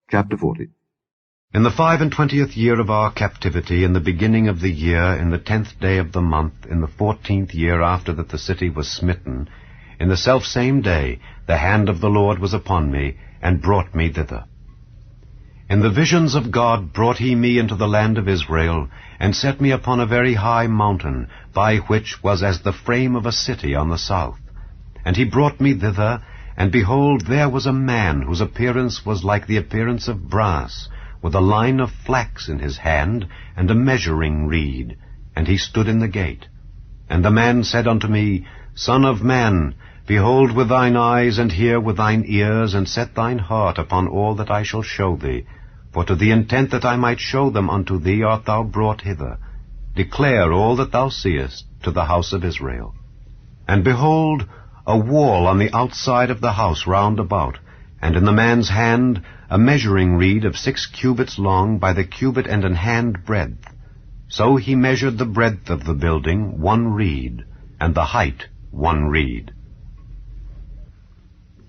Chapter 40. In the 25th year of our captivity, in the beginning of the year, in the 10th day of the month, in the 14th year after that the city was smitten, in the selfsame day the hand of the Lord was upon me, and brought me thither. In the visions of God brought he me into the land of Israel, and set me upon a very high mountain, by which was as the frame of a city on the south. And he brought me thither, and behold, there was a man whose appearance was like the appearance of brass, with a line of flax in his hand, and a measuring reed. And he stood in the gate. And the man said unto me, Son of man, behold with thine eyes, and hear with thine ears, and set thine heart upon all that I shall show thee. For to the intent that I might show them unto thee art thou brought hither. Declare all that thou seest to the house of Israel. And behold, a wall on the outside of the house round about, and in the man's hand a measuring reed of 6 cubits long by the cubit and an hand breadth. So he measured the breadth of the building 1 reed, and the height 1 reed.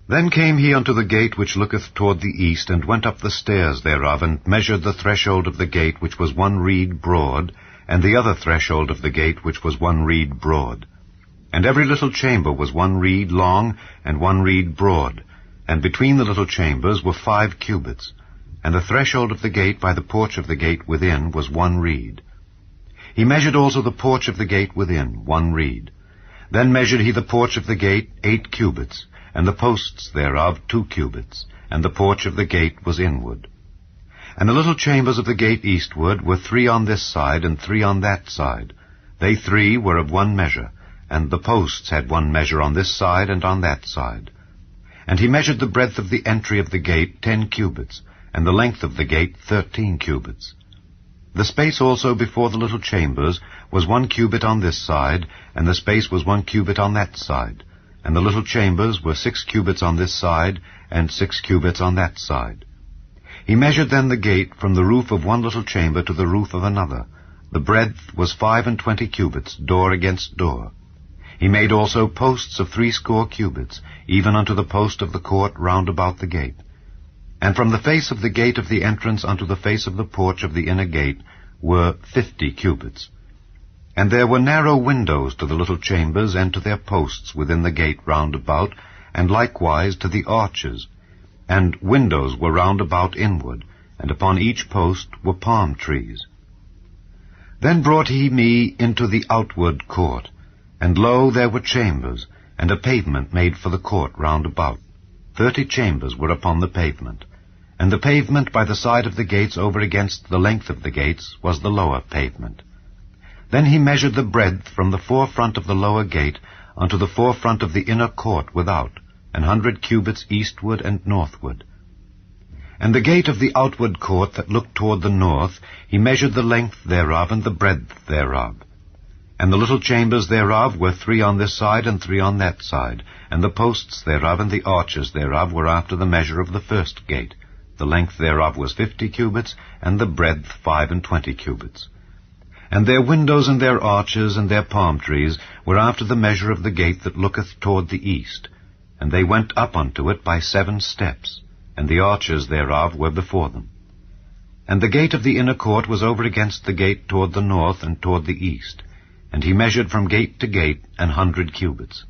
Then came he unto the gate which looketh toward the east, and went up the stairs thereof, and measured the threshold of the gate, which was 1 reed broad, and the other threshold of the gate, which was 1 reed broad. And every little chamber was 1 reed long, and 1 reed broad, and between the little chambers were 5 cubits, and the threshold of the gate by the porch of the gate within was 1 reed. He measured also the porch of the gate within 1 reed. Then measured he the porch of the gate 8 cubits, and the posts thereof 2 cubits, and the porch of the gate was inward. And the little chambers of the gate eastward were 3 on this side, and 3 on that side. They 3 were of 1 measure, and the posts had 1 measure on this side and on that side. And he measured the breadth of the entry of the gate 10 cubits, and the length of the gate 13 cubits. The space also before the little chambers was 1 cubit on this side, and the space was 1 cubit on that side. And the little chambers were 6 cubits on this side, and 6 cubits on that side. He measured then the gate from the roof of 1 little chamber to the roof of another. The breadth was 25 cubits, door against door. He made also posts of 60 cubits, even unto the post of the court round about the gate. And from the face of the gate of the entrance unto the face of the porch of the inner gate were 50 cubits. And there were narrow windows to the little chambers, and to their posts within the gate round about, and likewise to the arches. And windows were round about inward, and upon each post were palm trees. Then brought he me into the outward court. And lo, there were chambers, and a pavement made for the court round about. 30 chambers were upon the pavement. And the pavement by the side of the gates over against the length of the gates was the lower pavement. Then he measured the breadth from the forefront of the lower gate unto the forefront of the inner court without, 100 cubits eastward and northward. And the gate of the outward court that looked toward the north, he measured the length thereof and the breadth thereof. And the little chambers thereof were 3 on this side and 3 on that side, and the posts thereof and the arches thereof were after the measure of the first gate. The length thereof was 50 cubits, and the breadth 25 cubits. And their windows and their arches and their palm trees were after the measure of the gate that looketh toward the east. And they went up unto it by 7 steps, and the arches thereof were before them. And the gate of the inner court was over against the gate toward the north and toward the east. And he measured from gate to gate 100 cubits.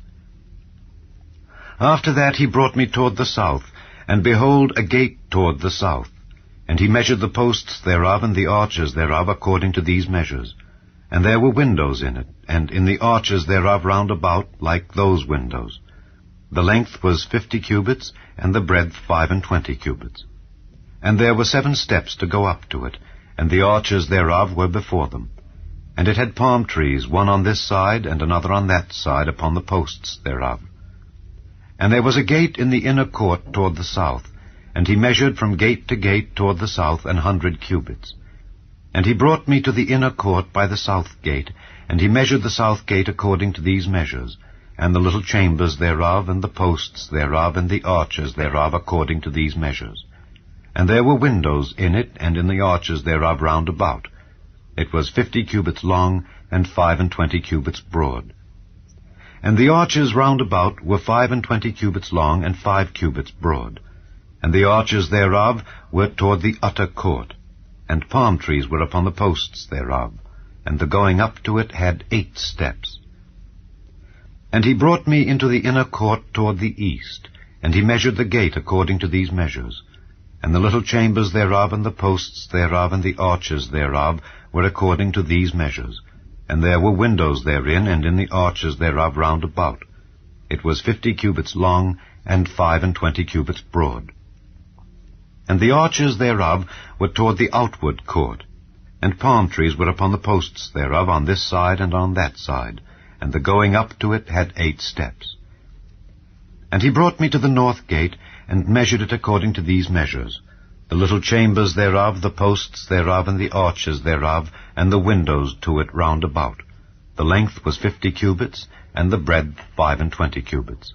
After that he brought me toward the south, and behold, a gate toward the south. And he measured the posts thereof and the arches thereof according to these measures. And there were windows in it, and in the arches thereof round about like those windows. The length was 50 cubits, and the breadth 25 cubits. And there were 7 steps to go up to it, and the arches thereof were before them. And it had palm trees, 1 on this side, and another on that side, upon the posts thereof. And there was a gate in the inner court toward the south, and he measured from gate to gate toward the south 100 cubits. And he brought me to the inner court by the south gate, and he measured the south gate according to these measures, and the little chambers thereof, and the posts thereof, and the arches thereof according to these measures. And there were windows in it, and in the arches thereof round about. It was 50 cubits long, and 25 cubits broad. And the arches round about were 25 cubits long, and 5 cubits broad. And the arches thereof were toward the utter court, and palm trees were upon the posts thereof, and the going up to it had 8 steps. And he brought me into the inner court toward the east, and he measured the gate according to these measures. And the little chambers thereof, and the posts thereof, and the arches thereof were according to these measures. And there were windows therein, and in the arches thereof round about. It was 50 cubits long, and 25 cubits broad. And the arches thereof were toward the outward court, and palm trees were upon the posts thereof on this side and on that side, and the going up to it had 8 steps. And he brought me to the north gate, and measured it according to these measures, the little chambers thereof, the posts thereof, and the arches thereof, and the windows to it round about. The length was 50 cubits, and the breadth 25 cubits.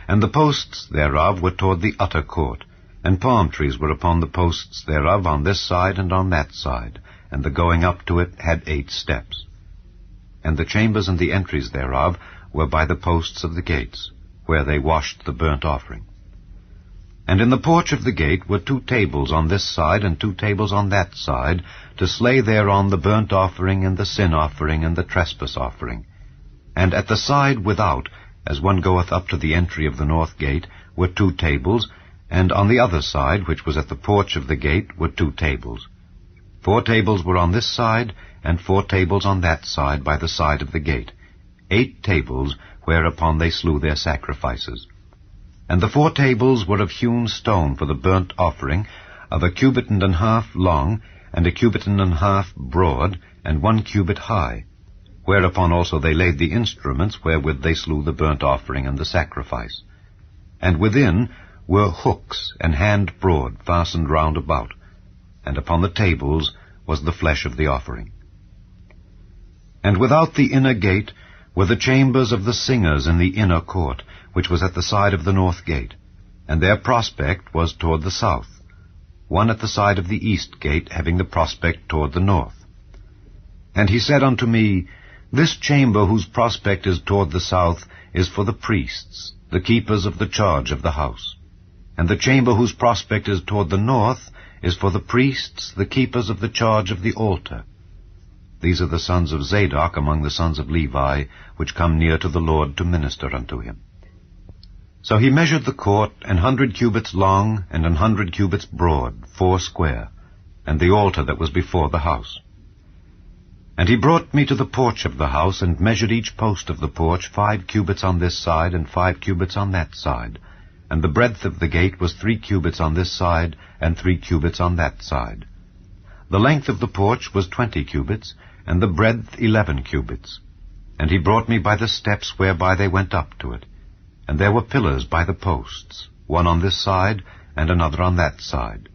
And the posts thereof were toward the utter court, and palm trees were upon the posts thereof on this side and on that side, and the going up to it had 8 steps. And the chambers and the entries thereof were by the posts of the gates, where they washed the burnt offering. And in the porch of the gate were 2 tables on this side and 2 tables on that side, to slay thereon the burnt offering and the sin offering and the trespass offering. And at the side without, as one goeth up to the entry of the north gate, were 2 tables, and on the other side, which was at the porch of the gate, were 2 tables. 4 tables were on this side, and 4 tables on that side by the side of the gate, 8 tables whereupon they slew their sacrifices. And the 4 tables were of hewn stone for the burnt offering, of 1.5 cubits long, and 1.5 cubits broad, and 1 cubit high, whereupon also they laid the instruments wherewith they slew the burnt offering and the sacrifice. And within were hooks an hand broad fastened round about, and upon the tables was the flesh of the offering. And without the inner gate were the chambers of the singers in the inner court, which was at the side of the north gate, and their prospect was toward the south, one at the side of the east gate, having the prospect toward the north. And he said unto me, This chamber whose prospect is toward the south is for the priests, the keepers of the charge of the house. And the chamber whose prospect is toward the north is for the priests, the keepers of the charge of the altar. These are the sons of Zadok among the sons of Levi, which come near to the Lord to minister unto him. So he measured the court 100 cubits long, and 100 cubits broad, 4 square, and the altar that was before the house. And he brought me to the porch of the house, and measured each post of the porch 5 cubits on this side, and 5 cubits on that side. And the breadth of the gate was 3 cubits on this side, and 3 cubits on that side. The length of the porch was 20 cubits, and the breadth 11 cubits. And he brought me by the steps whereby they went up to it. And there were pillars by the posts, one on this side, and another on that side.